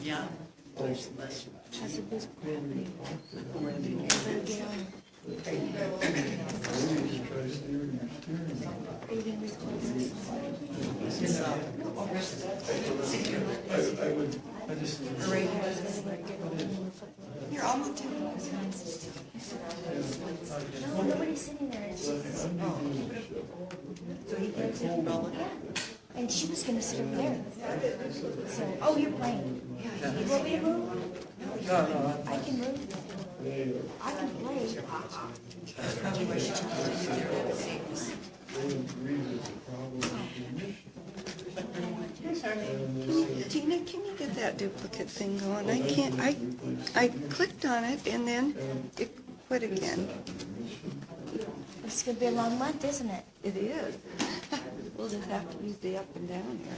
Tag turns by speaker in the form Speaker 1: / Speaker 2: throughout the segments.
Speaker 1: Yeah.
Speaker 2: Has a big property. Better get on it. Are you gonna be close?
Speaker 3: You're on the table.
Speaker 2: No, nobody's sitting there. It's just,
Speaker 3: So he gets it.
Speaker 2: and she was gonna sit over there. So, oh, you're playing. You want me to move?
Speaker 1: No.
Speaker 2: I can move. I can play.
Speaker 3: That's probably why she chose to use their own things. Tina, can you get that duplicate thing going? I can't, I clicked on it and then it quit again.
Speaker 2: It's gonna be a long month, isn't it?
Speaker 3: It is. We'll just have to use the up and down here.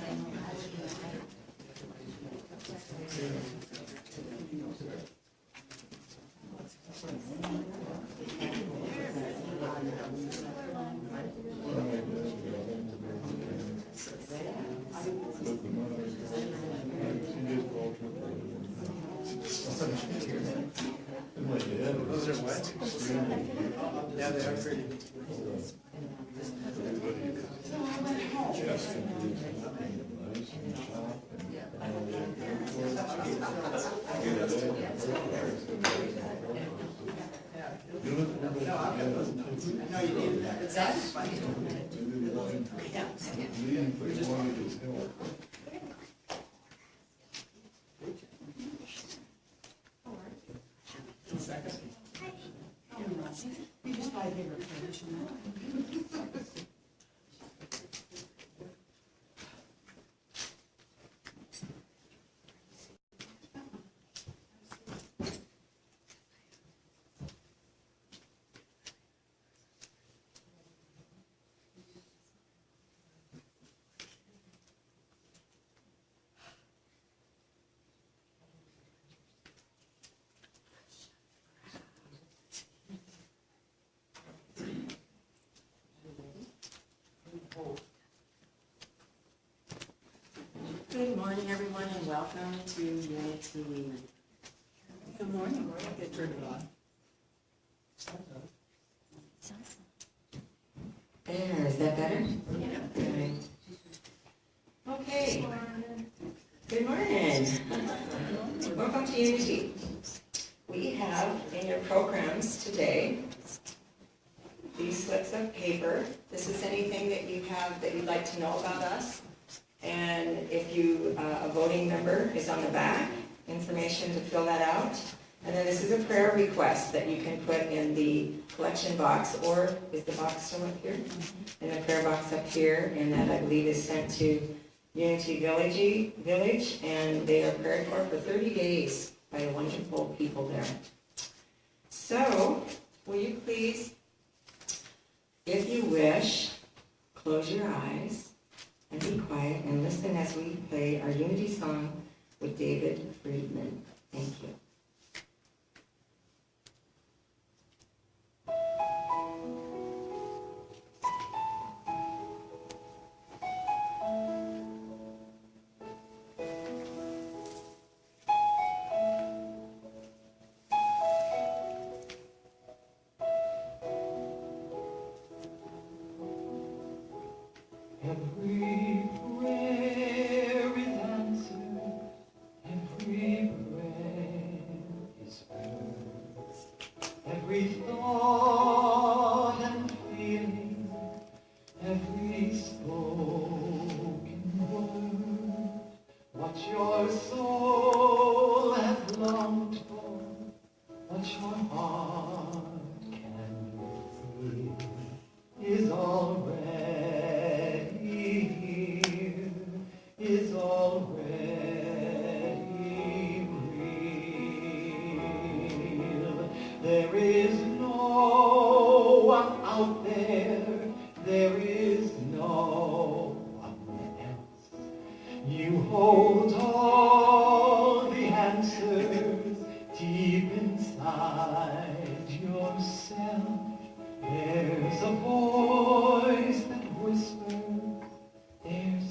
Speaker 1: Those are what? Yeah, they are pretty. No, you didn't. It's satisfying.
Speaker 3: You just buy a bigger position.
Speaker 4: Good morning, everyone, and welcome to Unity.
Speaker 3: Good morning. Get turned on.
Speaker 4: There, is that better? Yeah. Good. Okay. Good morning. Welcome to Unity. We have in your programs today these slips of paper. This is anything that you have that you'd like to know about us. And if you, a voting number is on the back, information to fill that out. And then this is a prayer request that you can put in the collection box, or is the box still up here? In the prayer box up here, and that I believe is sent to Unity Village, and they are prayed for 30 days by wonderful people there. So, will you please, if you wish, close your eyes and be quiet and listen as we play our Unity song with David Friedman. Thank you.
Speaker 5: Every prayer is answered, every prayer is heard, every thought and feeling, every spoken word, what your soul has longed for, what your heart can feel, is already here, is already real. There is no one out there is no one else. You hold all the answers deep inside yourself. There's a voice that whispers, there's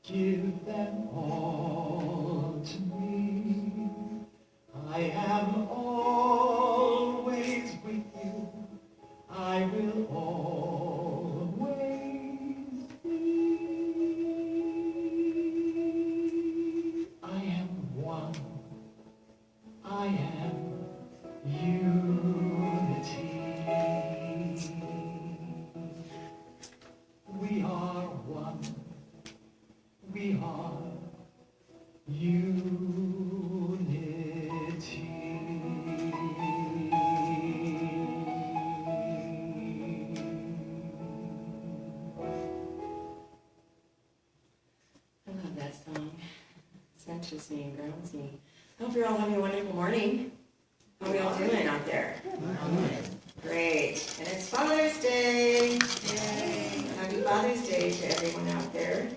Speaker 5: Give them all to me. I am always with you. I will always be. I am one. I am unity. We are one. We are
Speaker 4: I love that song. Centers me and grounds me. I hope you're all having a wonderful morning. How are we all doing out there? Great. And it's Father's Day. Yay. Happy Father's Day to everyone out there.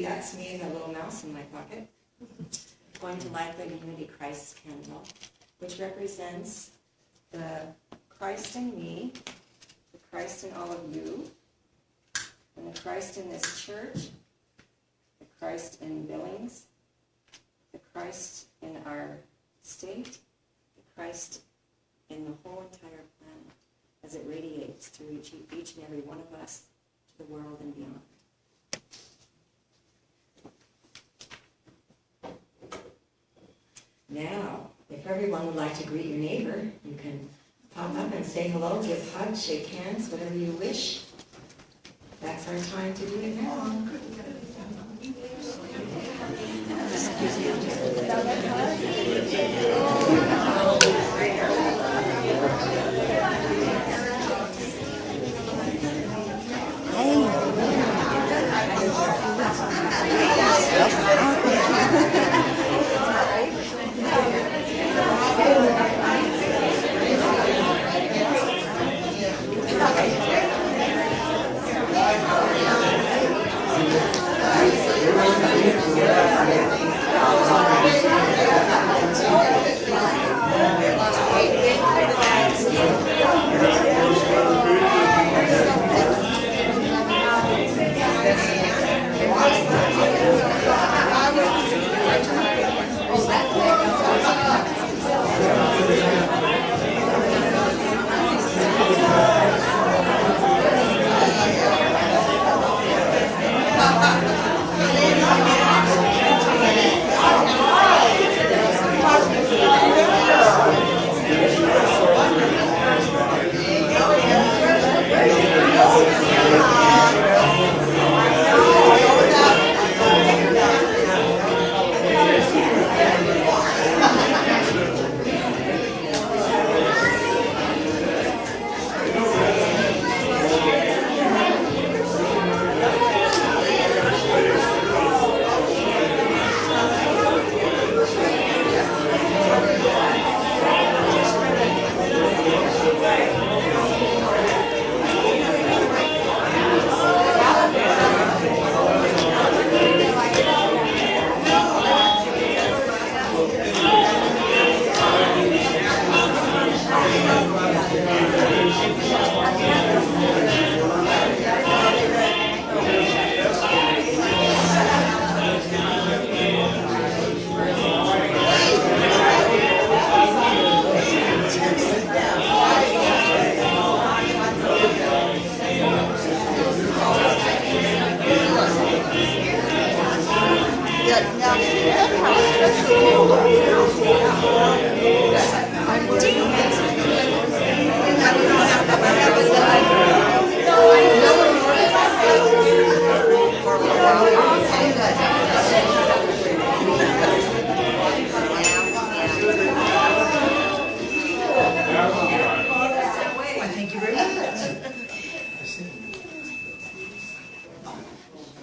Speaker 4: That's me, that little mouse in my pocket, going to light the Unity Christ candle, which represents the Christ in me, the Christ in all of you, and the Christ in this church, the Christ in Billings, the Christ in our state, the Christ in the whole entire planet, as it radiates through each and every one of us to the world and beyond. Now, if everyone would like to greet your neighbor, you can pop up and say hello, give hugs, shake hands, whatever you wish. That's our time to do it now.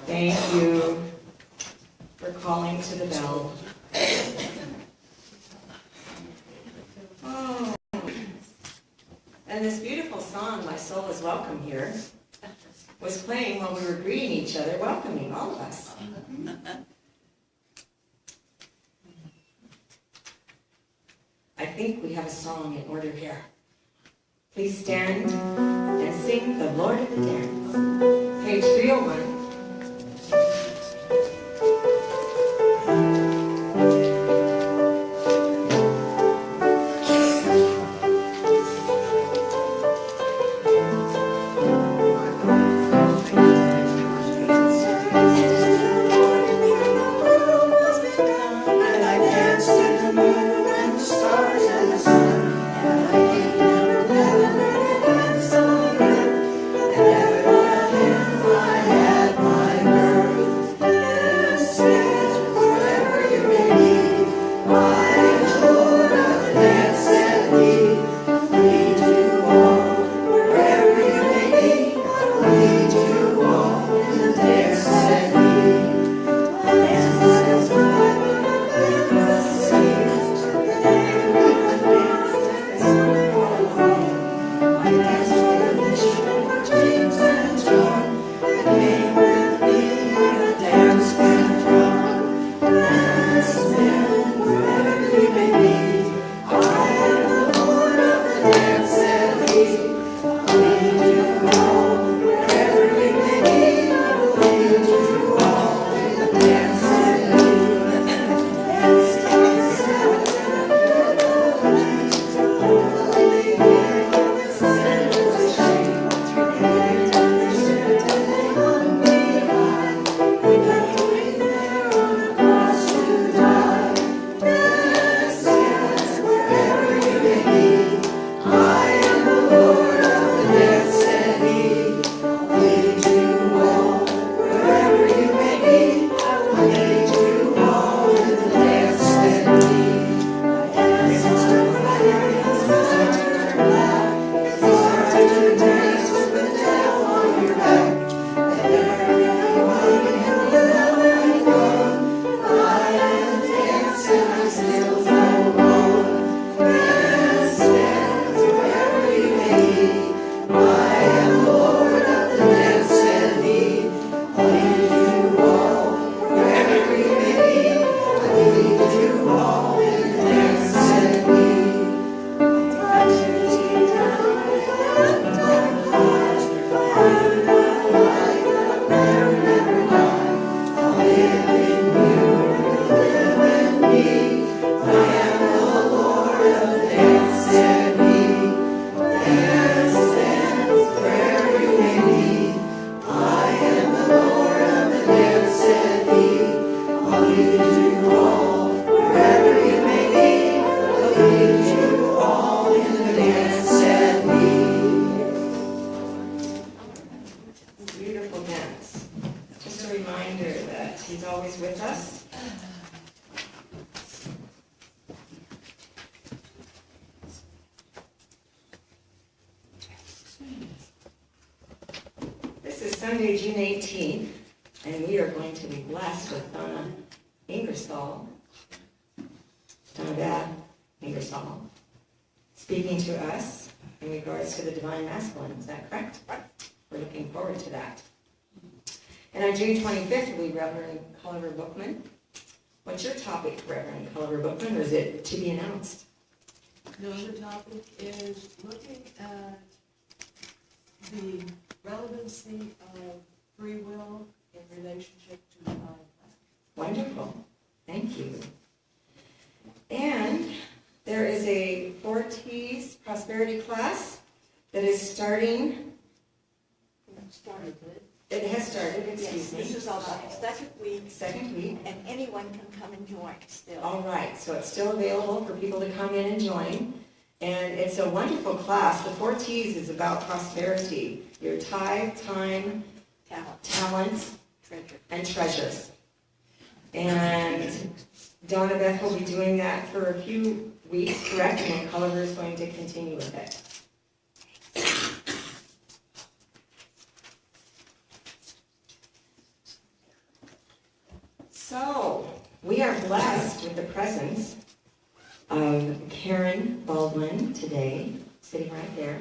Speaker 4: Thank you for calling to the bell. Oh. And this beautiful song, My Soul is Welcome Here, was playing while we were greeting each other, welcoming all of us. I think we have a song in order here. Please stand and sing The Lord of the Dance. Page 301. Sunday, June 18th, and we are going to be blessed with Donna Ingersoll, Donna Ingersoll, speaking to us in regards to the divine masculine. Is that correct? We're looking forward to that. And on June 25th, will be Reverend Culliver Bookman. What's your topic, Reverend Culliver Bookman, or is it to be announced?
Speaker 6: No, the topic is looking at the relevancy of free will in relationship to the divine plan.
Speaker 4: Wonderful. Thank you. And there is a 4T's prosperity class that is starting. It has started, excuse me.
Speaker 7: This is our second week.
Speaker 4: Second week.
Speaker 7: And anyone can come and join still.
Speaker 4: All right, so it's still available for people to come in and join. And it's a wonderful class. The 4T's is about prosperity. Your tithe, time, talents, and treasures. And Donna Beth will be doing that for a few weeks, correct? And then Culliver is going to continue with it. So, we are blessed with the presence of Karen Baldwin today, sitting right there.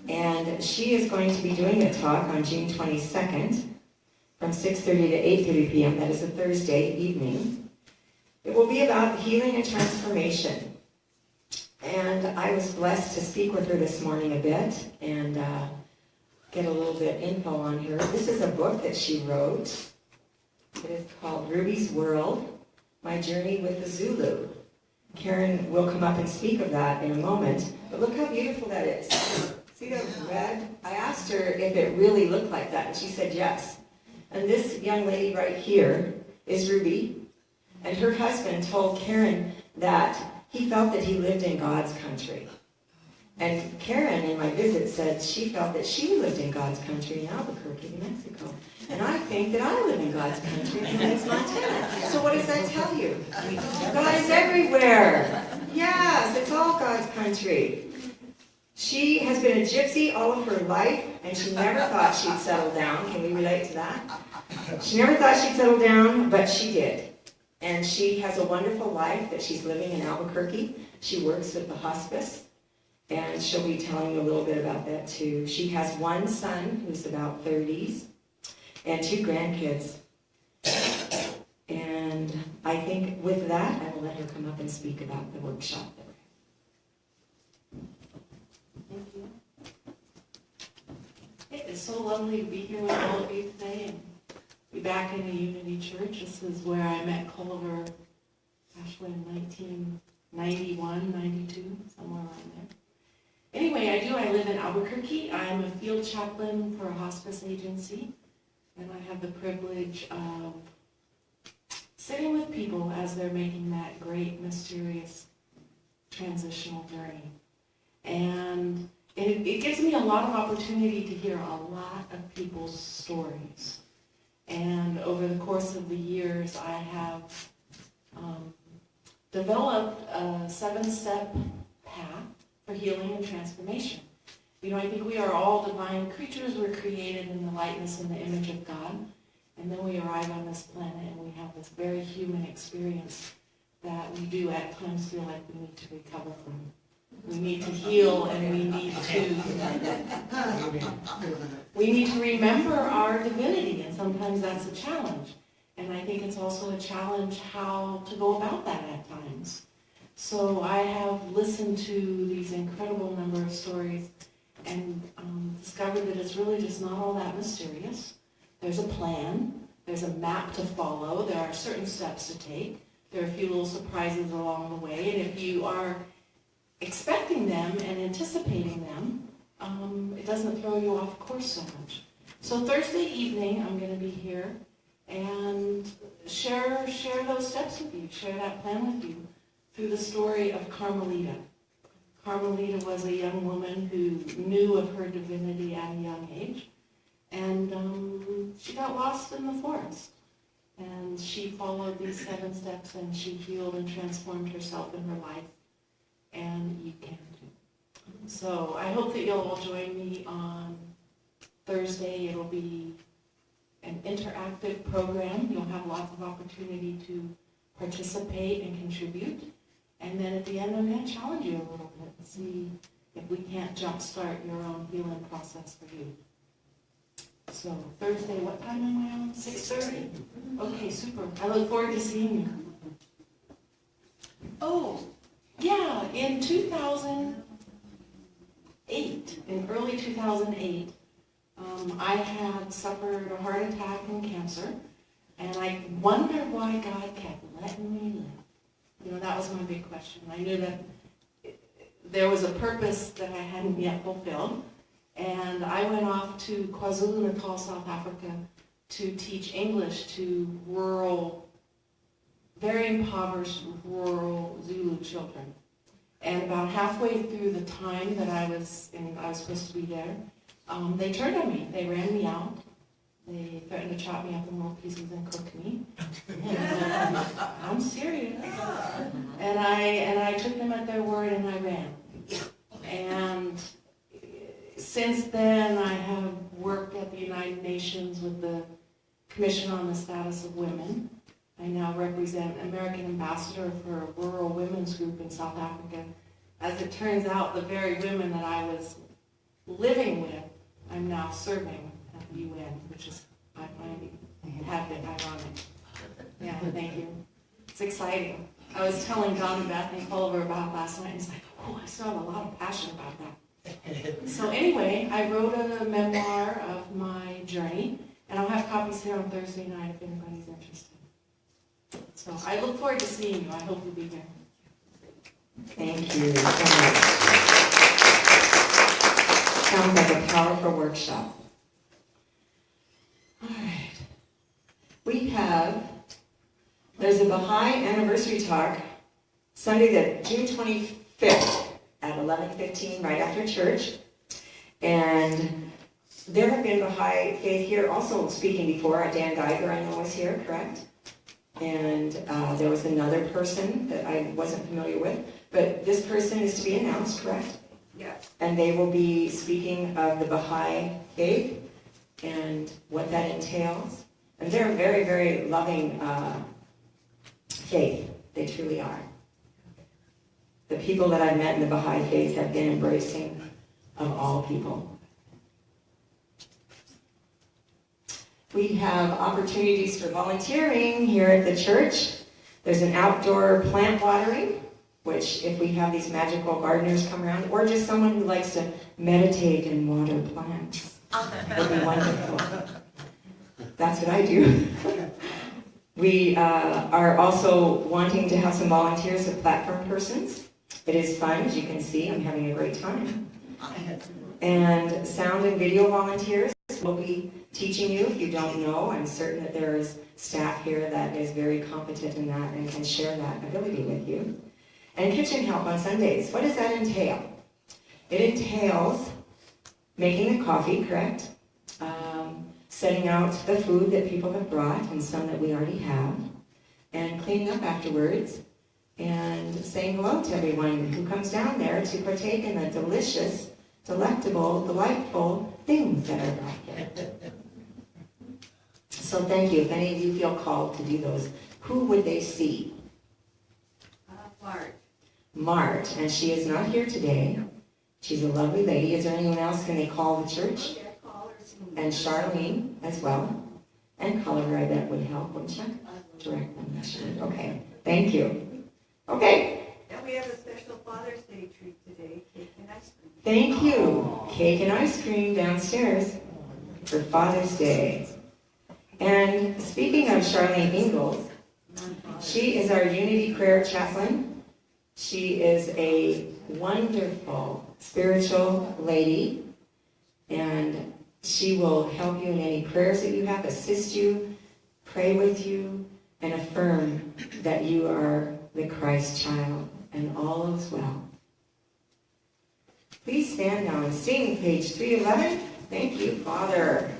Speaker 4: And she is going to be doing a talk on June 22nd from 6:30 to 8:30 p.m. That is a Thursday evening. It will be about healing and transformation. And I was blessed to speak with her this morning a bit and get a little bit info on her. This is a book that she wrote. It is called Ruby's World, My Journey with the Zulu. Karen will come up and speak of that in a moment. But look how beautiful that is. See the red? I asked her if it really looked like that, and she said yes. And this young lady right here is Ruby. And her husband told Karen that he felt that he lived in God's country. And Karen, in my visit, said she felt that she lived in God's country in Albuquerque, New Mexico. And I think that I live in God's country in Billings, Montana. So what does that tell you? God is everywhere. Yes, it's all God's country. She has been a gypsy all of her life, and she never thought she'd settle down. Can we relate to that? She never thought she'd settle down, but she did. And she has a wonderful life that she's living in Albuquerque. She works with the hospice, and she'll be telling you a little bit about that too. She has one son who's about 30s, and 2 grandkids. And I think with that, I will let her come up and speak about the workshop.
Speaker 8: Thank you. It is so lovely to be here with all of you today and be back in the Unity Church. This is where I met Culver, actually in 1991, 92, somewhere around there. Anyway, I live in Albuquerque. I'm a field chaplain for a hospice agency, and I have the privilege of sitting with people as they're making that great, mysterious, transitional journey. And it gives me a lot of opportunity to hear a lot of people's stories. And over the course of the years, I have developed a 7-step path for healing and transformation. You know, I think we are all divine creatures. We're created in the likeness and the image of God. And then we arrive on this planet and we have this very human experience that we do at times feel like we need to recover from. We need to heal, and we need to remember our divinity, and sometimes that's a challenge. And I think it's also a challenge how to go about that at times. So I have listened to these incredible number of stories and discovered that it's really just not all that mysterious. There's a plan. There's a map to follow. There are certain steps to take. There are a few little surprises along the way. And if you are expecting them and anticipating them, it doesn't throw you off course so much. So Thursday evening, I'm going to be here and share those steps with you, share that plan with you through the story of Carmelita. Carmelita was a young woman who knew of her divinity at a young age, and she got lost in the forest. And she followed these 7 steps, and she healed and transformed herself in her life. And you can too. So I hope that you'll all join me on Thursday. It'll be an interactive program. You'll have lots of opportunity to participate and contribute. And then at the end, I'm going to challenge you a little bit and see if we can't jumpstart your own healing process for you. So Thursday, what time am I on? 6:30? Okay, super. I look forward to seeing you. Oh, yeah, in 2008, in early 2008, I had suffered a heart attack and cancer, and I wondered why God kept letting me live. You know, that was my big question. I knew that there was a purpose that I hadn't yet fulfilled, and I went off to KwaZulu-Natal, South Africa, to teach English to rural, very impoverished rural Zulu children. And about halfway through the time that I was supposed to be there, they turned on me. They ran me out. They threatened to chop me up in little pieces and cook me. And, I'm serious. And I took them at their word and I ran. And since then, I have worked at the United Nations with the Commission on the Status of Women. I now represent American Ambassador for a rural women's group in South Africa. As it turns out, the very women that I was living with, I'm now serving at the UN, which is, I find it a bit ironic. Yeah, thank you. It's exciting. I was telling John and Beth and Culver about it last night, and it's like, I still have a lot of passion about that. So anyway, I wrote a memoir of my journey, and I'll have copies here on Thursday night if anybody's interested. So I look forward to seeing you. I hope you'll be here.
Speaker 4: Thank you so much. Sounds like a powerful workshop. All right. There's a Baha'i anniversary talk Sunday, the June 25th at 11:15, right after church. And there have been Baha'i faith here also speaking before. Dan Geiger, I know, was here, correct? And there was another person that I wasn't familiar with. But this person is to be announced, correct?
Speaker 7: Yes.
Speaker 4: And they will be speaking of the Baha'i faith and what that entails. And they're a very, very loving faith. They truly are. The people that I've met in the Baha'i faith have been embracing of all people. We have opportunities for volunteering here at the church. There's an outdoor plant watering, which if we have these magical gardeners come around, or just someone who likes to meditate and water plants, would be wonderful. That's what I do. We are also wanting to have some volunteers as platform persons. It is fun, as you can see. I'm having a great time. And sound and video volunteers will be teaching you. If you don't know, I'm certain that there is staff here that is very competent in that and can share that ability with you. And kitchen help on Sundays. What does that entail? It entails making the coffee, correct? Setting out the food that people have brought and some that we already have, and cleaning up afterwards, and saying hello to everyone who comes down there to partake in the delicious, delectable, delightful things that are brought here. So thank you. If any of you feel called to do those, who would they see? Marge, and she is not here today. She's a lovely lady. Is there anyone else? Can they call the church? And Charlene as well. And Color, I bet, would help, wouldn't you? Direct them. Okay, thank you. Okay.
Speaker 7: And we have a special Father's Day treat today, cake and ice cream.
Speaker 4: Thank you. Cake and ice cream downstairs for Father's Day. And speaking of Charlene Ingalls, she is our Unity Prayer Chaplain. She is a wonderful spiritual lady, and she will help you in any prayers that you have, assist you, pray with you, and affirm that you are the Christ child, and all is well. Please stand now and sing page 311. Thank you, Father.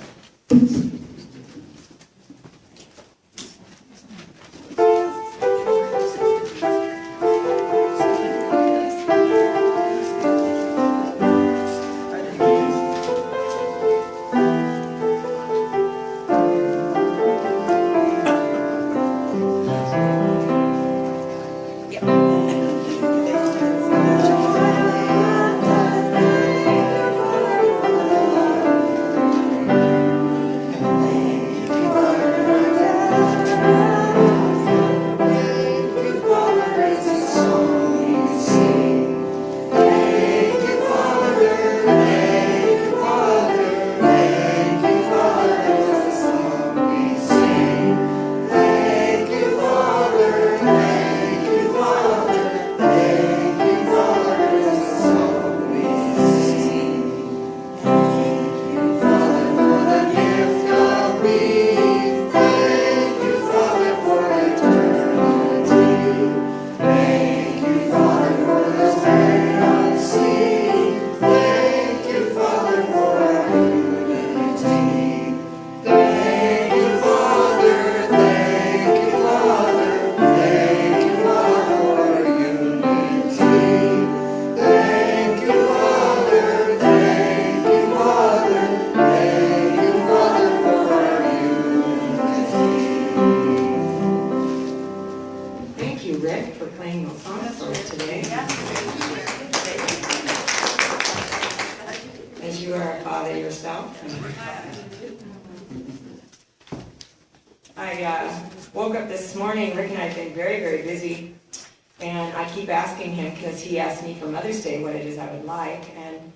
Speaker 4: And I keep asking him, because he asked me for Mother's Day what it is I would like, and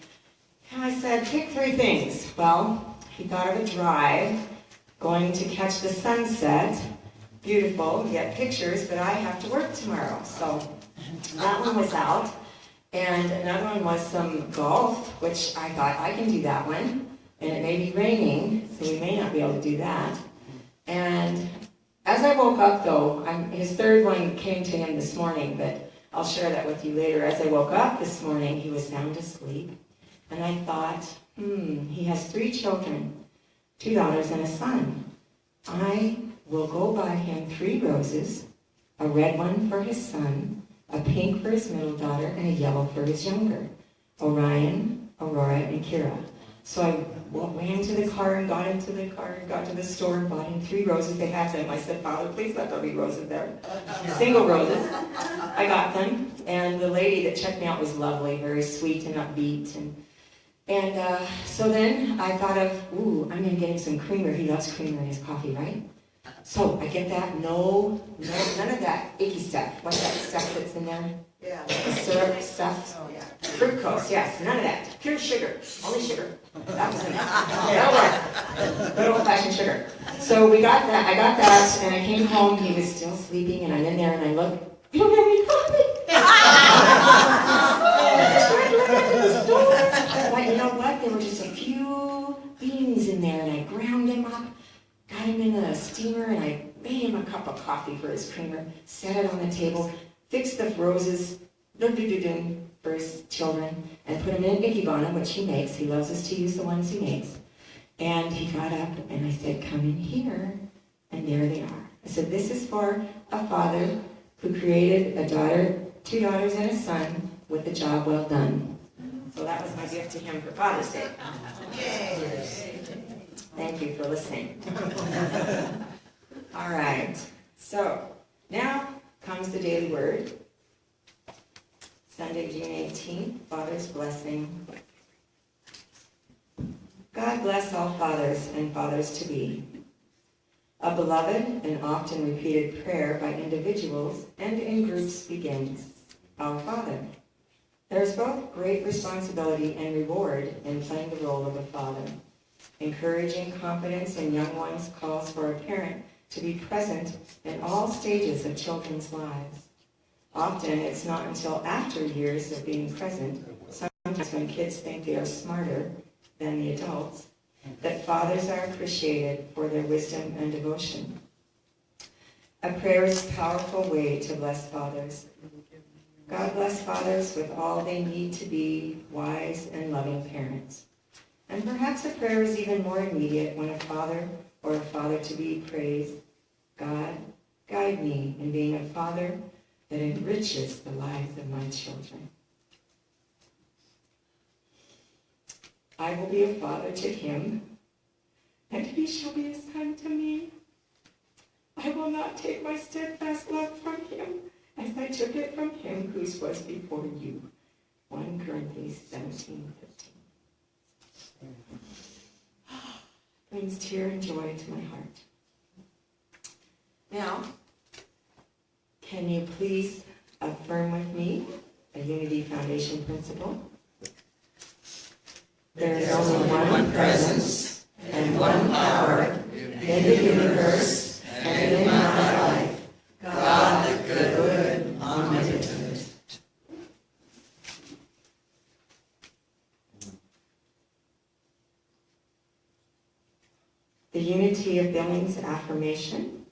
Speaker 4: I said, pick 3 things. Well, he thought of a drive, going to catch the sunset. Beautiful, get pictures, but I have to work tomorrow. So that one was out. And another one was some golf, which I thought I can do that one. And it may be raining, so we may not be able to do that. And as I woke up, though, his third one came to him this morning, but I'll share that with you later. As I woke up this morning, he was sound asleep. And I thought, he has 3 children, 2 daughters and a son. I will go buy him 3 roses, a red one for his son, a pink for his middle daughter, and a yellow for his younger, Orion, Aurora, and Kira. So I ran to the car and got into the car and got to the store and bought him 3 roses. They had them. I said, Father, please let there be roses there. Single roses. I got them. And the lady that checked me out was lovely, very sweet and upbeat. And so then I thought of, I'm going to get him some creamer. He loves creamer in his coffee, right? So I get that. No, none of that icky stuff. What's that stuff that's in there?
Speaker 6: Yeah.
Speaker 4: The syrup stuff?
Speaker 6: Yeah.
Speaker 4: Fructose, yes, none of that. Pure sugar, only sugar. That was in it. That'll work. Good old-fashioned sugar. So we got that. I got that, and I came home. He was still sleeping, and I'm in there, and I look. You don't have any coffee. I tried looking in the store, but you know what? There were just a few beans in there, and I ground them up, got him in the steamer, and I made him a cup of coffee for his creamer, set it on the table, fixed the roses, for his children, and put them in an ikebana, which he makes. He loves us to use the ones he makes. And he got up, and I said, come in here. And there they are. I said, this is for a father who created a daughter, 2 daughters and a son with the job well done. So that was my gift to him for Father's Day. Thank you for listening. All right. So now comes the daily word. Sunday, June 18th, Father's Blessing. God bless all fathers and fathers-to-be. A beloved and often repeated prayer by individuals and in groups begins, Our Father. There is both great responsibility and reward in playing the role of a father. Encouraging confidence in young ones calls for a parent to be present in all stages of children's lives. Often, it's not until after years of being present, sometimes when kids think they are smarter than the adults, that fathers are appreciated for their wisdom and devotion. A prayer is a powerful way to bless fathers. God bless fathers with all they need to be wise and loving parents. And perhaps a prayer is even more immediate when a father or a father-to-be prays, God, guide me in being a father that enriches the lives of my children. I will be a father to him, and he shall be a son to me. I will not take my steadfast love from him, as I took it from him whose was before you. 1 Corinthians 17:15. Brings tear and joy to my heart. Now, can you please affirm with me a Unity Foundation principle? There is only one presence and one power in the universe and in my life. God the good, omnipotent. The Unity of Billings affirmation.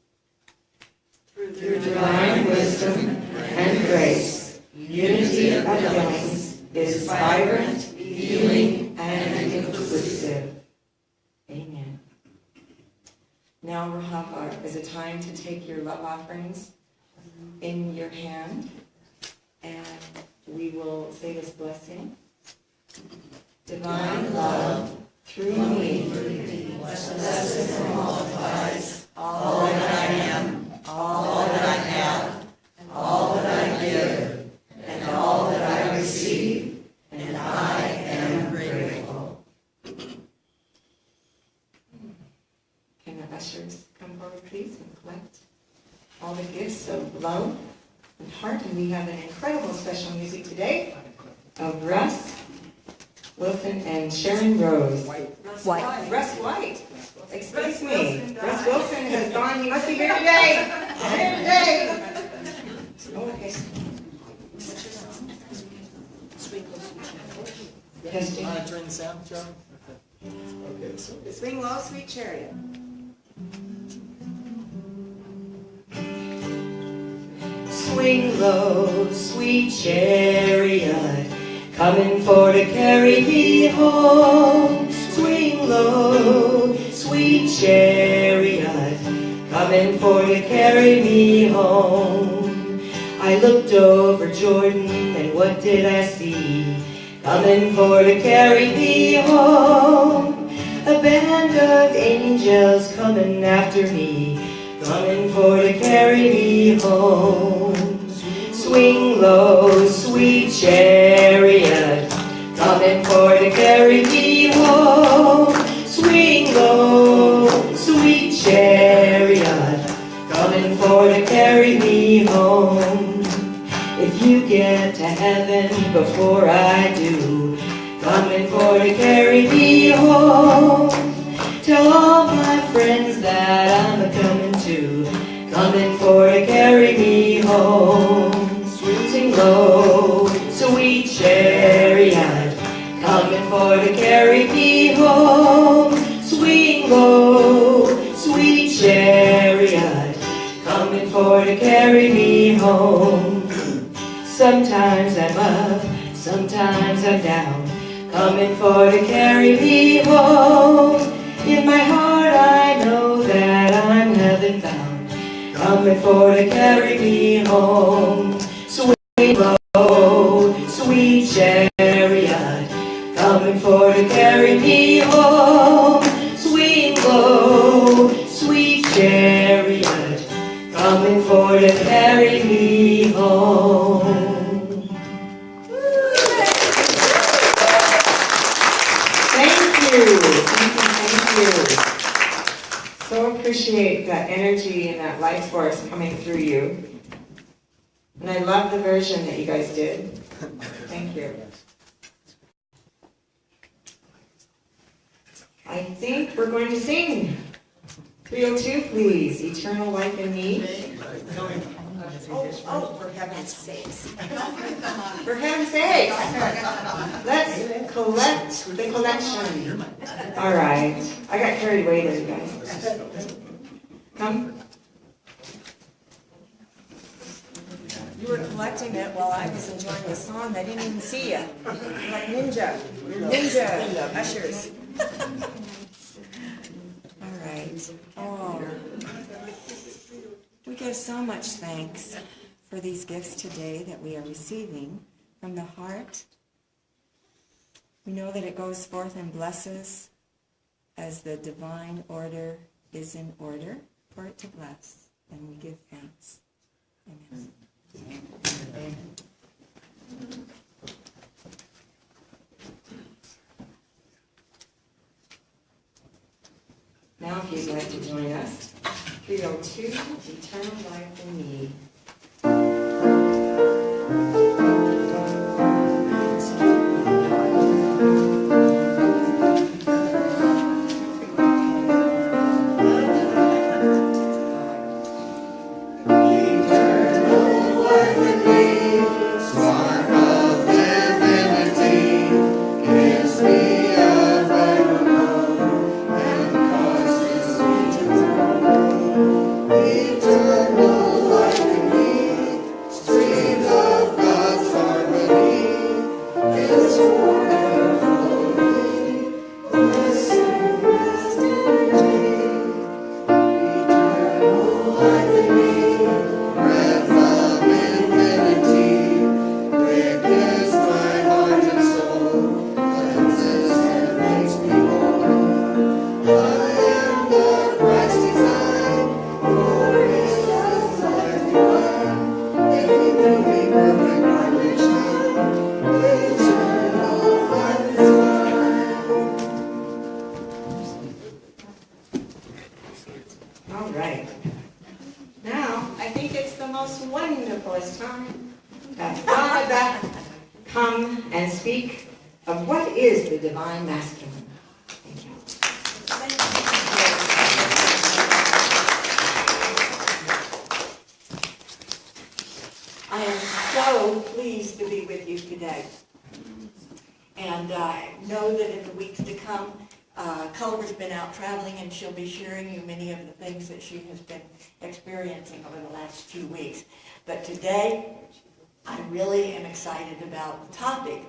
Speaker 4: Through divine wisdom and grace, Unity of Billings is vibrant, healing, and inclusive. Amen. Now we'll have is a time to take your love offerings in your hand, and we will say this blessing. Divine love, through me, blesses and multiplies all that I am, all that I have, all that I give, and all that I receive, and I am grateful. Can the ushers come forward, please, and collect all the gifts of love and heart, and we have an incredible special music today of Russ Wilson and Sharon Rose.
Speaker 2: White.
Speaker 4: Russ White. Excuse me. Russ Wilson has gone. He must be here today. He's here today. Oh, okay. Testing.
Speaker 1: Turn the sound, Joe. Okay, so.
Speaker 4: Swing low, sweet chariot. Swing low, sweet chariot, coming for to carry me home. Swing low, sweet chariot, coming for to carry me home. I looked over Jordan, and what did I see? Coming for to carry me home. A band of angels coming after me, coming for to carry me home. Swing low, sweet chariot, coming for to carry me home. Swing low, sweet chariot, coming for to carry me home. If you get to heaven before I do, coming for to carry me home. Tell all my friends that I'm a-coming too, coming for to carry me home. Sing low, sweet chariot, coming for to carry me home. Swing low, sweet chariot, coming for to carry me home. Sometimes I'm up, sometimes I'm down, coming for to carry me home. In my heart I know that I'm heaven bound, coming for to carry me home. Swing low, sweet chariot, coming for to carry me home. Swing low, sweet chariot, coming for to carry me home. Thank you. So appreciate that energy and that life force coming through you. And I love the version that you guys did. Thank you. I think we're going to sing. 302, please. Eternal Life in Me. Oh, for heaven's sakes. For heaven's sakes. Let's collect the collection. All right. I got carried away there, you guys. Come.
Speaker 9: You were collecting it while I was enjoying the song. I didn't even see you. You're like ninja. You're ninja ushers. All right. Oh. We give so much thanks for these gifts today that we are receiving from the heart. We know that it goes forth and blesses as the divine order is in order for it to bless, and we give thanks. Amen.
Speaker 4: Now, if you'd like to join us, 302, Eternal Life in Me.
Speaker 9: I
Speaker 4: I think it's the most wonderfulest time to have Father come and speak of what is the divine masculine. Thank you.
Speaker 10: I am so pleased to be with you today. And I know that in the weeks to come, Culver's been out traveling and she'll be sharing you many of the things that she has been experiencing over the last few weeks. But today, I really am excited about the topic.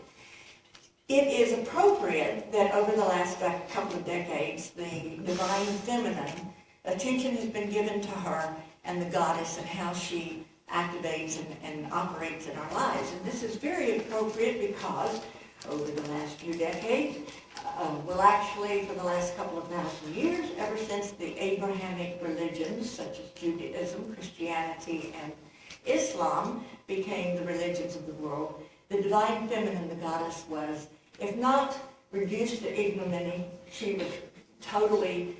Speaker 10: It is appropriate that over the last couple of decades, the divine feminine, attention has been given to her and the goddess and how she activates and operates in our lives. And this is very appropriate because over the last few decades, well actually for the last couple of thousand years, ever since the Abrahamic religions such as Judaism, Christianity, and Islam became the religions of the world, the divine feminine, the goddess, was, if not reduced to ignominy, she was totally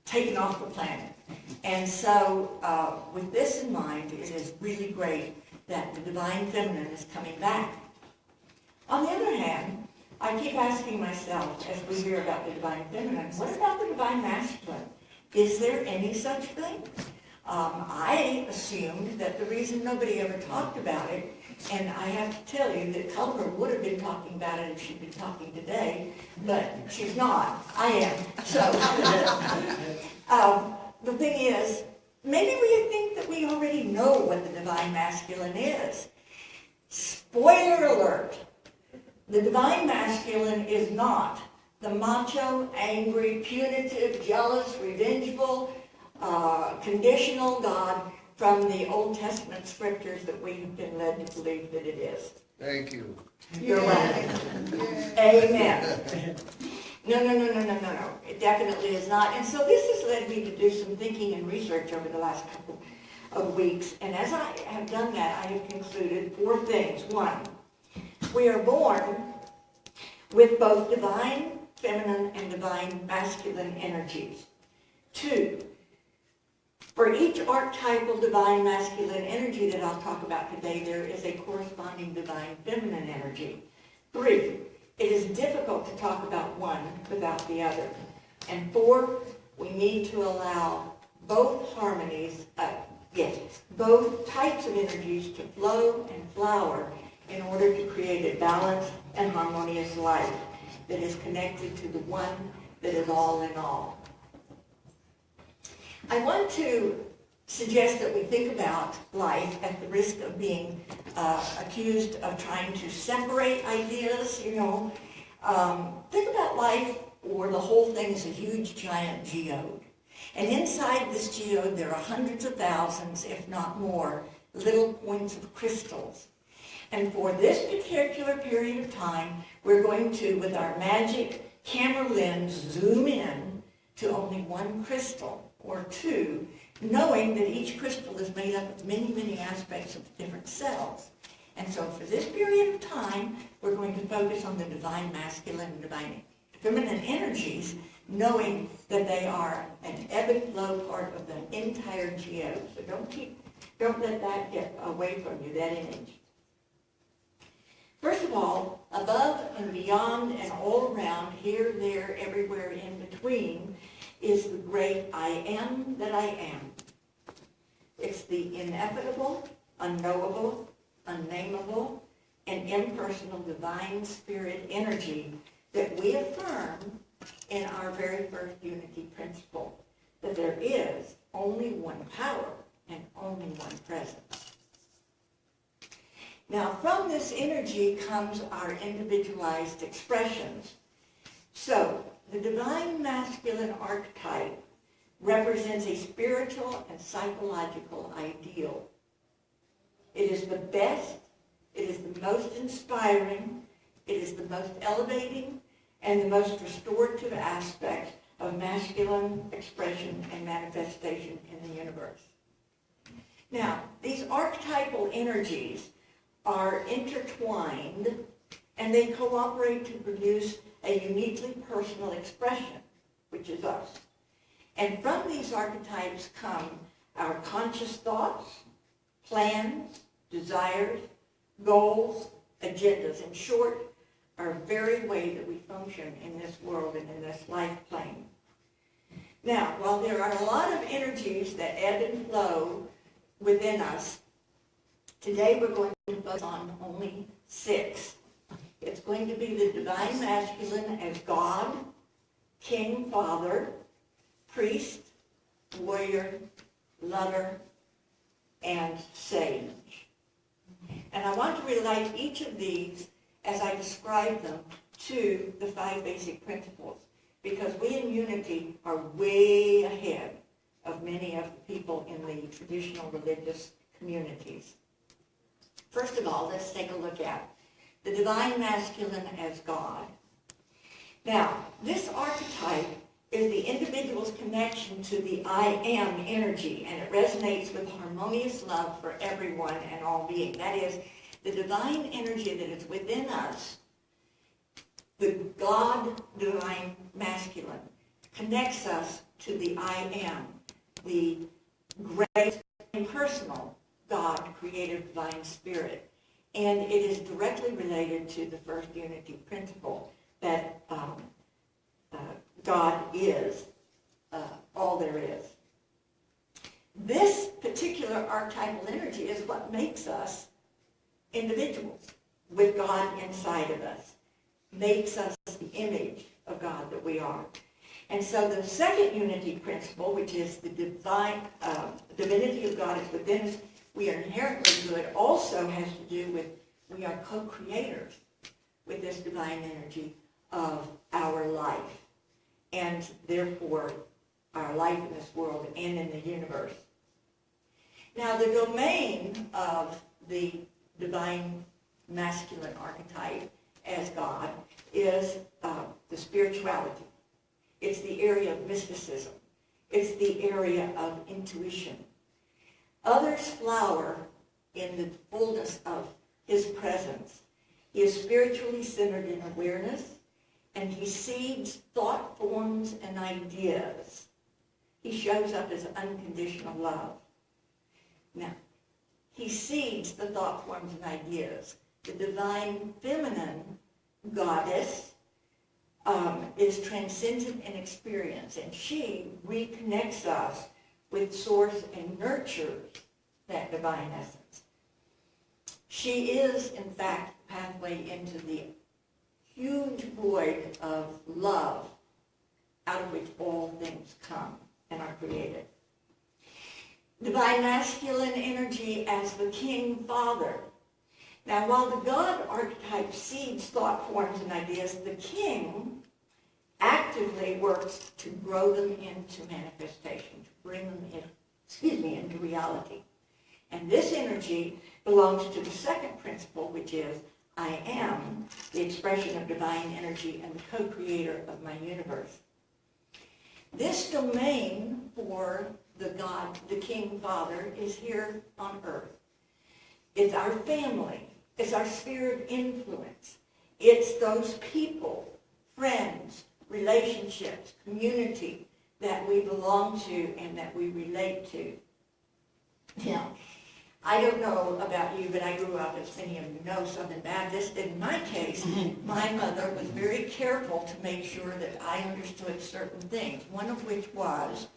Speaker 10: taken off the planet. And so with this in mind, it is really great that the divine feminine is coming back. On the other hand, I keep asking myself, as we hear about the divine feminine, what about the divine masculine? Is there any such thing? I assumed that the reason nobody ever talked about it, and I have to tell you that Culver would have been talking about it if she'd been talking today, but she's not. I am. So the thing is, maybe we think that we already know what the divine masculine is. Spoiler alert. The divine masculine is not the macho, angry, punitive, jealous, revengeful, conditional God from the Old Testament scriptures that we have been led to believe that it is.
Speaker 1: Thank you.
Speaker 10: You're welcome. Amen. No. It definitely is not. And so this has led me to do some thinking and research over the last couple of weeks. And as I have done that, I have concluded 4 things. 1, we are born with both divine feminine and divine masculine energies. 2, for each archetypal divine masculine energy that I'll talk about today, there is a corresponding divine feminine energy. 3, it is difficult to talk about one without the other. And 4, we need to allow both harmonies, both types of energies to flow and flower in order to create a balanced and harmonious life that is connected to the one that is all in all. I want to suggest that we think about life at the risk of being accused of trying to separate ideas, think about life or the whole thing as a huge giant geode. And inside this geode there are hundreds of thousands, if not more, little points of crystals. And for this particular period of time, we're going to, with our magic camera lens, zoom in to only one crystal, or 2, knowing that each crystal is made up of many, many aspects of different cells. And so for this period of time, we're going to focus on the divine masculine and divine feminine energies, knowing that they are an ebb and flow part of the entire geode. So don't let that get away from you, that image. First of all, above and beyond and all around, here, there, everywhere in between, is the great I am that I am. It's the ineffable, unknowable, unnameable, and impersonal divine spirit energy that we affirm in our very first unity principle, that there is only one power and only one presence. Now, from this energy comes our individualized expressions. So, the divine masculine archetype represents a spiritual and psychological ideal. It is the best, it is the most inspiring, it is the most elevating, and the most restorative aspect of masculine expression and manifestation in the universe. Now, these archetypal energies are intertwined and they cooperate to produce a uniquely personal expression, which is us. And from these archetypes come our conscious thoughts, plans, desires, goals, agendas. In short, our very way that we function in this world and in this life plane. Now, while there are a lot of energies that ebb and flow within us, today we're going to focus on only 6. It's going to be the divine masculine as God, king, father, priest, warrior, lover, and sage. And I want to relate each of these as I describe them to the 5 basic principles, because we in Unity are way ahead of many of the people in the traditional religious communities. First of all, let's take a look at the divine masculine as God. Now, this archetype is the individual's connection to the I am energy, and it resonates with harmonious love for everyone and all being. That is, the divine energy that is within us, the God divine masculine, connects us to the I am, the great impersonal God, creative divine spirit. And it is directly related to the first unity principle that God is all there is. This particular archetypal energy is what makes us individuals with God inside of us, makes us the image of God that we are. And so the second unity principle, which is the divine divinity of God is within us, we are inherently good, also has to do with we are co-creators with this divine energy of our life, and therefore our life in this world and in the universe. Now, the domain of the divine masculine archetype as God is the spirituality. It's the area of mysticism. It's the area of intuition. Others flower in the fullness of his presence. He is spiritually centered in awareness, and he seeds thought forms and ideas. He shows up as unconditional love. Now, he seeds the thought forms and ideas. The divine feminine goddess is transcendent in experience, and she reconnects us with source and nurtures that divine essence. She is, in fact, the pathway into the huge void of love out of which all things come and are created. Divine masculine energy as the king father. Now, while the God archetype seeds thought forms and ideas, the king actively works to grow them into manifestation, to bring them into reality. And this energy belongs to the second principle, which is I am the expression of divine energy and the co-creator of my universe. This domain for the God, the King Father, is here on earth. It's our family. It's our sphere of influence. It's those people, friends, relationships, community that we belong to and that we relate to. Now, I don't know about you, but I grew up, as many of you know, Southern Baptist. In my case, my mother was very careful to make sure that I understood certain things, one of which was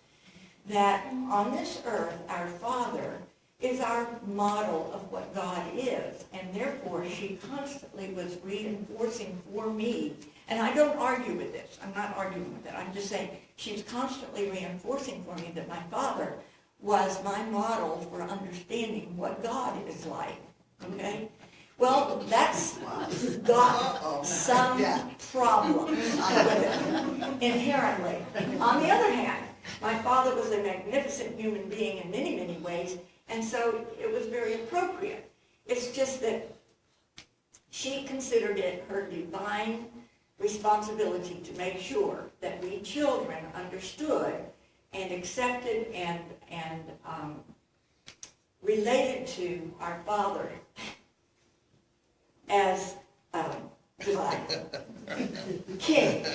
Speaker 10: that on this earth, our Father is our model of what God is, and therefore she constantly was reinforcing for me, and I don't argue with this, I'm not arguing with it, I'm just saying she's constantly reinforcing for me that my Father was my model for understanding what God is like, okay? Well, that's got some problems with it, inherently. On the other hand, my father was a magnificent human being in many, many ways, and so it was very appropriate. It's just that she considered it her divine responsibility to make sure that we children understood and accepted and related to our Father as divine, king,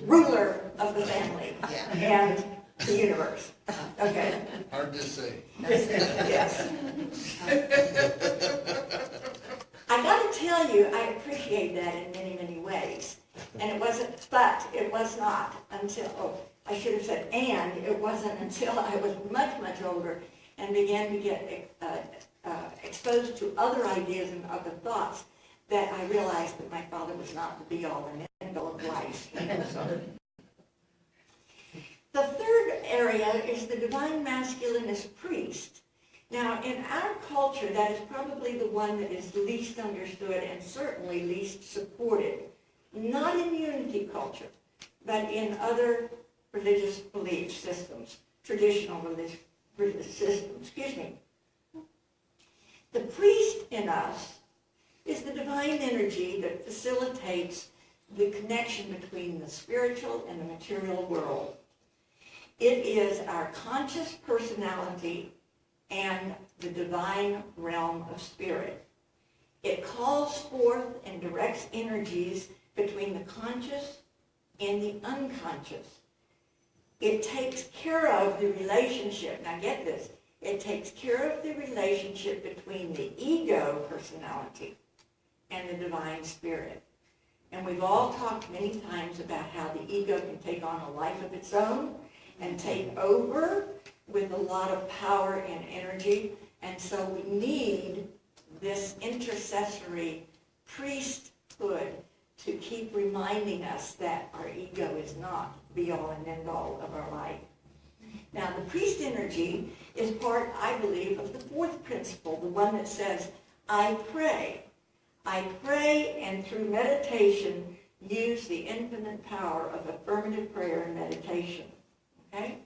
Speaker 10: ruler of the family. And the universe. Okay?
Speaker 1: Hard to say.
Speaker 10: Yes. I gotta tell you, I appreciate that in many, many ways. And it wasn't, but it was not until, I should have said, and it wasn't until I was much, much older and began to get exposed to other ideas and other thoughts that I realized that my father was not the be-all and end-all of life. So, the third area is the divine masculine as priest. Now, in our culture, that is probably the one that is least understood and certainly least supported. Not in unity culture, but in other religious belief systems, traditional religious systems, The priest in us is the divine energy that facilitates the connection between the spiritual and the material world. It is our conscious personality and the divine realm of spirit. It calls forth and directs energies between the conscious and the unconscious. It takes care of the relationship, now get this, it takes care of the relationship between the ego personality and the divine spirit. And we've all talked many times about how the ego can take on a life of its own and take over with a lot of power and energy. And so we need this intercessory priesthood to keep reminding us that our ego is not be-all and end-all of our life. Now, the priest energy is part, I believe, of the fourth principle, the one that says, I pray. I pray, and through meditation, use the infinite power of affirmative prayer and meditation. Okay?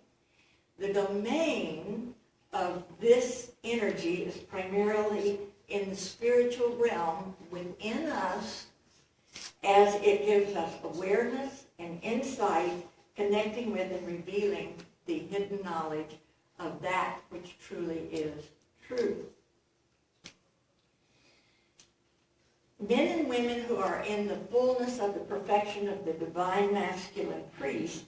Speaker 10: The domain of this energy is primarily in the spiritual realm within us, as it gives us awareness and insight, connecting with and revealing the hidden knowledge of that which truly is true. Men and women who are in the fullness of the perfection of the divine masculine priest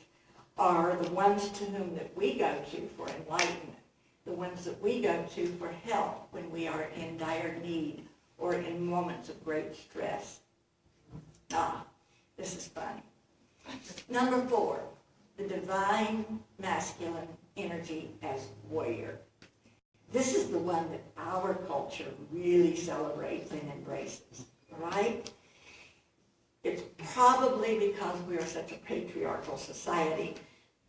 Speaker 10: are the ones to whom that we go to for enlightenment, the ones that we go to for help when we are in dire need or in moments of great stress. This is fun. Number 4, the divine masculine energy as warrior. This is the one that our culture really celebrates and embraces, right? It's probably because we are such a patriarchal society.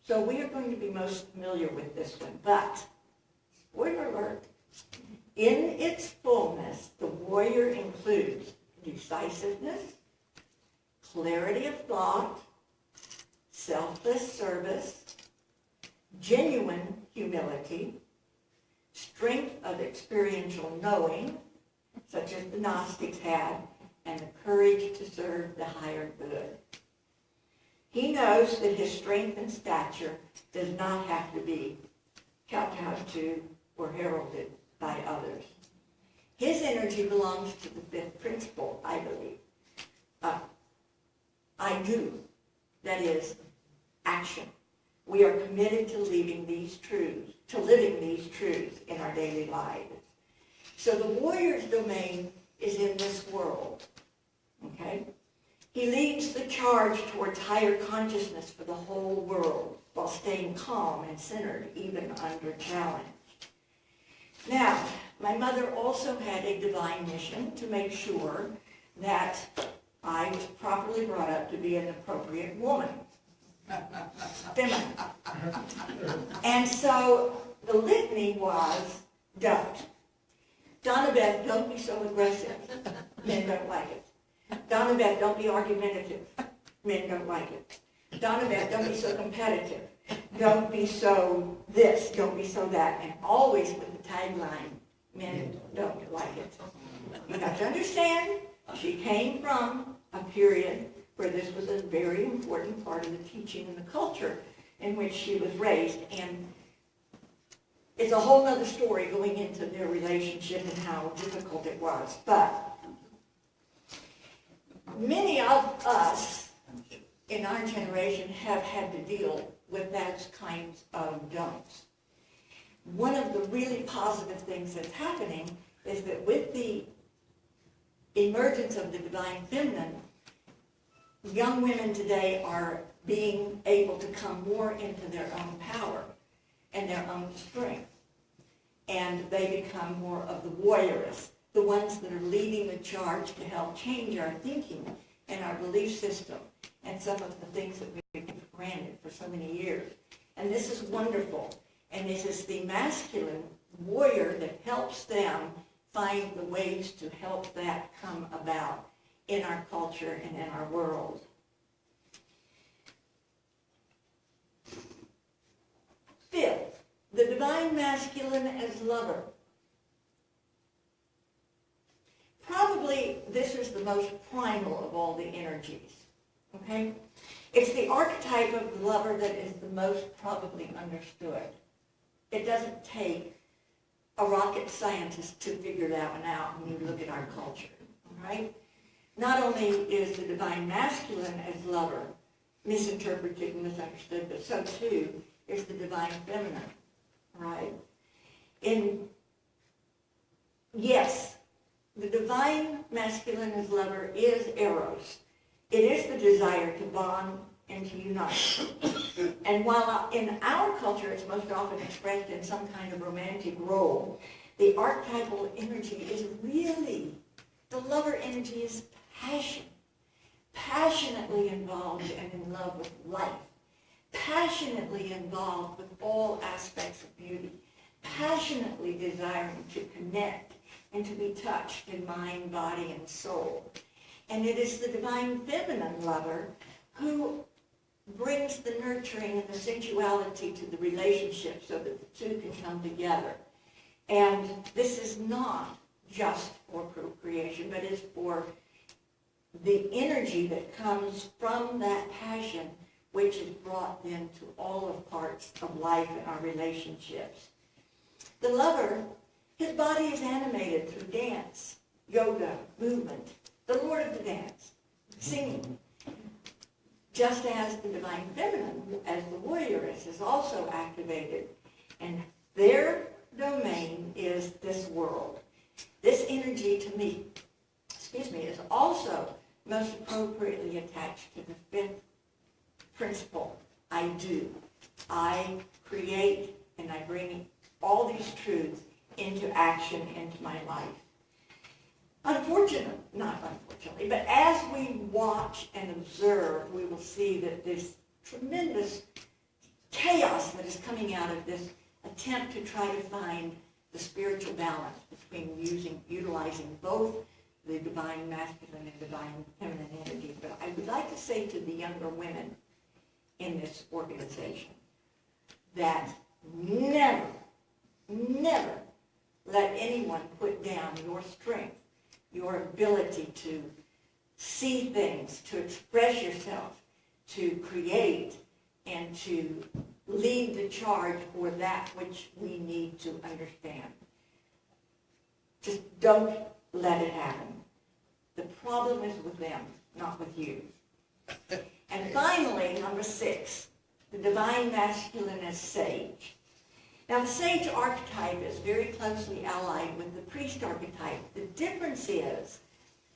Speaker 10: So we are going to be most familiar with this one. But, spoiler alert, in its fullness, the warrior includes decisiveness, clarity of thought, selfless service, genuine humility, strength of experiential knowing, such as the Gnostics had, and the courage to serve the higher good. He knows that his strength and stature does not have to be kowtowed to or heralded by others. His energy belongs to the fifth principle, I believe. I do. That is, action. We are committed to living these truths in our daily lives. So the warrior's domain is in this world. Okay? He leads the charge towards higher consciousness for the whole world while staying calm and centered even under challenge. Now, my mother also had a divine mission to make sure that I was properly brought up to be an appropriate woman. Feminine. And so the litany was, don't. Donna Beth, don't be so aggressive. Men don't like it. Donna Beth, don't be argumentative. Men don't like it. Donna Beth, don't be so competitive. Don't be so this, don't be so that. And always with the tagline, men don't like it. You got to understand, she came from a period where this was a very important part of the teaching and the culture in which she was raised. And it's a whole other story going into their relationship and how difficult it was. But many of us in our generation have had to deal with those kinds of don'ts. One of the really positive things that's happening is that with the emergence of the divine feminine, young women today are being able to come more into their own power and their own strength. And they become more of the warriors, the ones that are leading the charge to help change our thinking and our belief system and some of the things that we've taken for granted for so many years. And this is wonderful. And this is the masculine warrior that helps them find the ways to help that come about in our culture and in our world. Fifth, the divine masculine as lover. Probably this is the most primal of all the energies, okay? It's the archetype of the lover that is the most probably understood. It doesn't take a rocket scientist to figure that one out when you look at our culture, all right? Not only is the divine masculine as lover misinterpreted and misunderstood, but so too is the divine feminine, right? Yes, the divine masculine as lover is eros. It is the desire to bond and to unite. And while in our culture it's most often expressed in some kind of romantic role, the archetypal energy is really, the lover energy is passion. Passionately involved and in love with life. Passionately involved with all aspects of beauty. Passionately desiring to connect and to be touched in mind, body, and soul. And it is the divine feminine lover who brings the nurturing and the sensuality to the relationship so that the two can come together. And this is not just for procreation, but it's for the energy that comes from that passion, which is brought then to all of parts of life and our relationships. The lover, his body is animated through dance, yoga, movement, the Lord of the dance, singing. Just as the divine feminine, as the warrioress, is also activated. And their domain is this world. This energy, to me, is also most appropriately attached to the fifth principle, I do. I create and I bring all these truths into action, into my life. Not unfortunately, but as we watch and observe, we will see that this tremendous chaos that is coming out of this attempt to try to find the spiritual balance between utilizing both the divine masculine and divine feminine energies. But I would like to say to the younger women in this organization that never, never let anyone put down your strength, your ability to see things, to express yourself, to create, and to lead the charge for that which we need to understand. Just don't let it happen. The problem is with them, not with you. And finally, number 6, the divine masculine as sage. Now, the sage archetype is very closely allied with the priest archetype. The difference is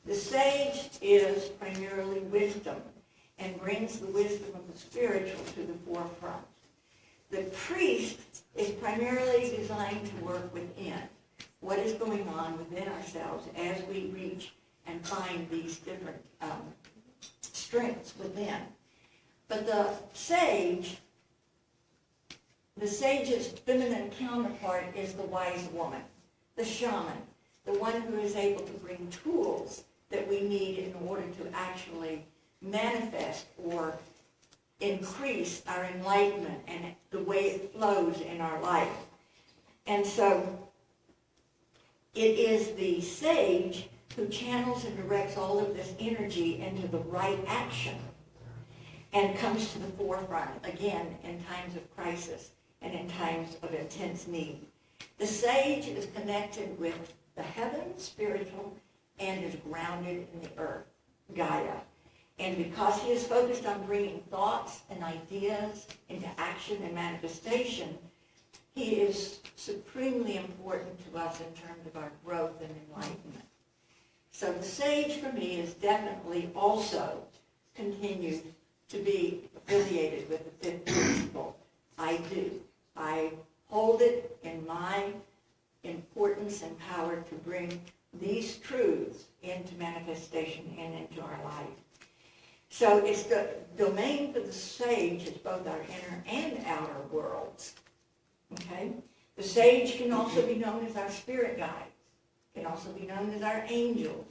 Speaker 10: the sage is primarily wisdom and brings the wisdom of the spiritual to the forefront. The priest is primarily designed to work within. What is going on within ourselves as we reach and find these different strengths within. But the sage's feminine counterpart is the wise woman, the shaman, the one who is able to bring tools that we need in order to actually manifest or increase our enlightenment and the way it flows in our life. And so it is the sage who channels and directs all of this energy into the right action and comes to the forefront, again, in times of crisis and in times of intense need. The sage is connected with the heavens, spiritual, and is grounded in the earth, Gaia. And because he is focused on bringing thoughts and ideas into action and manifestation, he is supremely important to us in terms of our growth and enlightenment. So the sage for me is definitely also continued to be affiliated with the fifth principle. I do. I hold it in my importance and power to bring these truths into manifestation and into our life. So it's the domain for the sage is both our inner and outer worlds. Okay? The sage can also be known as our spirit guides, can also be known as our angels.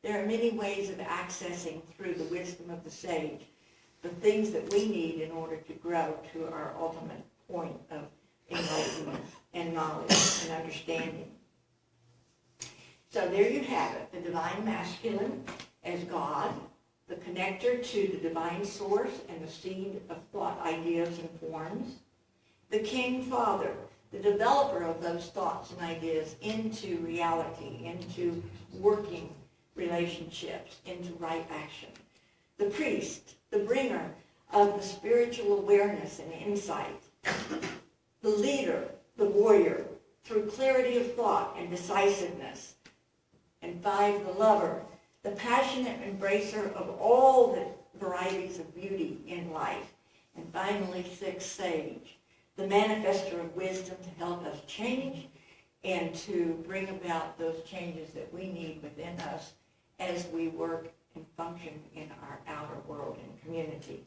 Speaker 10: There are many ways of accessing through the wisdom of the sage the things that we need in order to grow to our ultimate point of enlightenment and knowledge and understanding. So there you have it, the divine masculine as God, the connector to the divine source and the seed of thought, ideas, and forms. The King Father, the developer of those thoughts and ideas into reality, into working relationships, into right action. The priest, the bringer of the spiritual awareness and insight. The leader, the warrior, through clarity of thought and decisiveness. And 5, the lover, the passionate embracer of all the varieties of beauty in life. And finally, 6, sage, the manifester of wisdom to help us change and to bring about those changes that we need within us as we work and function in our outer world and community.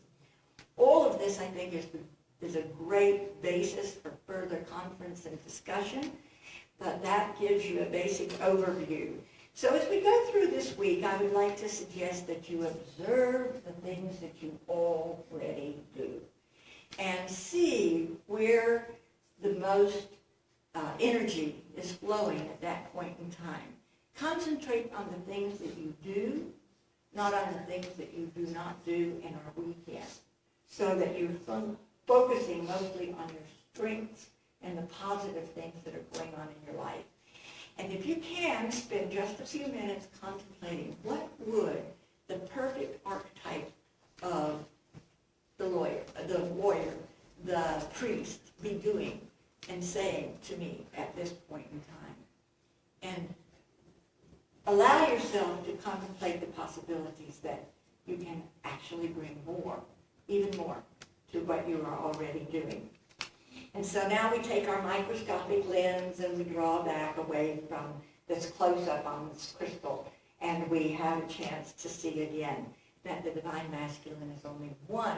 Speaker 10: All of this, I think, is a great basis for further conference and discussion, but that gives you a basic overview. So as we go through this week, I would like to suggest that you observe the things that you already do and see where the most energy is flowing at that point in time. Concentrate on the things that you do, not on the things that you do not do in our weekend, so that you're focusing mostly on your strengths and the positive things that are going on in your life. And if you can, spend just a few minutes contemplating what would the perfect archetype of the warrior, the priest be doing and saying to me at this point in time. And allow yourself to contemplate the possibilities that you can actually bring more, even more, to what you are already doing. And so now we take our microscopic lens and we draw back away from this close-up on this crystal, and we have a chance to see again that the divine masculine is only one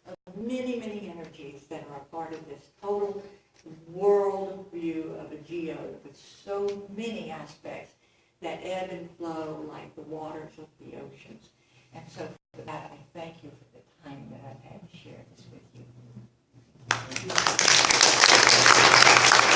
Speaker 10: of many, many energies that are a part of this total world view of a geode with so many aspects that ebb and flow like the waters of the oceans. And so for that, I thank you for the time that I've had to share this with you.